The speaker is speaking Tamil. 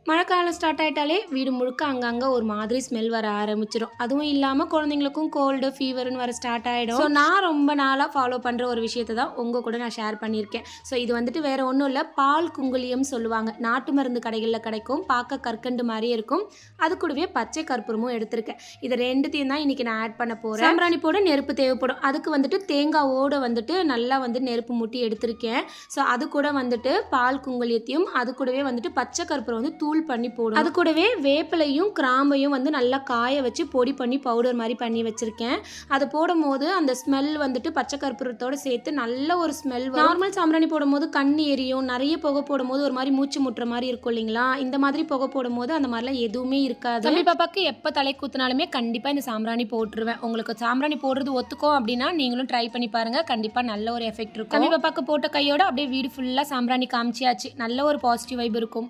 மழைக்காலம் ஸ்டார்ட் ஆகிட்டாலே வீடு முழுக்க அங்கங்கே ஒரு மாதிரி ஸ்மெல் வர ஆரம்பிச்சிடும். அதுவும் இல்லாமல் குழந்தைங்களுக்கும் கோல்டு ஃபீவர்னு வர ஸ்டார்ட் ஆகிடும். ஸோ நான் ரொம்ப நாளாக ஃபாலோ பண்ணுற ஒரு விஷயத்தை தான் உங்கள் கூட நான் ஷேர் பண்ணியிருக்கேன். ஸோ இது வந்துட்டு வேறு ஒன்றும் இல்லை, பால் குங்குலியம் சொல்லுவாங்க. நாட்டு மருந்து கடைகளில் கிடைக்கும், பார்க்க கற்கண்டு மாதிரியே இருக்கும். அது கூடவே பச்சை கற்பூரமும் எடுத்திருக்கேன். இது ரெண்டுத்தையும் தான் இன்றைக்கி நான் ஆட் பண்ண போகிறேன். சாம்பிராணி போட நெருப்பு தேவைப்படும். அதுக்கு வந்துட்டு தேங்காவோடு வந்துட்டு நல்லா வந்து நெருப்பு மூட்டி எடுத்திருக்கேன். ஸோ அது கூட வந்துட்டு பால் குங்குலியத்தையும் அது கூடவே வந்துட்டு பச்சை கற்பூரம் வந்து தூள் பண்ணி போடும். அது கூடவே வேப்பிலையும் கிராம்பையும் வந்து நல்லா காய வச்சு பொடி பண்ணி பவுடர் மாதிரி பண்ணி வச்சிருக்கேன். அது போடும் போது அந்த ஸ்மெல் வந்துட்டு பச்சை கற்பூரத்தோட சேர்த்து நல்ல ஒரு ஸ்மெல். நார்மல் சாம்பிராணி போடும் போது கண்ணு எரியும், நிறைய புகை போடும் போது ஒரு மாதிரி மூச்சு முட்டுற மாதிரி இருக்கும் இல்லைங்களா? இந்த மாதிரி புகை போடும் போது அந்த மாதிரிலாம் எதுவுமே இருக்காது. தம்பி பாப்பாக்கு எப்போ தலை குத்தினாலுமே கண்டிப்பாக இந்த சாம்பிராணி போட்டுருவேன். உங்களுக்கு சாம்பிராணி போடுறது ஒத்துக்கும் அப்படின்னா நீங்களும் ட்ரை பண்ணி பாருங்க, கண்டிப்பாக நல்ல ஒரு எஃபெக்ட் இருக்கும். தம்பி பாப்பாக்கு போட்ட கையோட அப்படியே வீடு ஃபுல்லாக சாம்பிராணி காமிச்சியாச்சு. நல்ல ஒரு பாசிட்டிவ் வைப் இருக்கும்.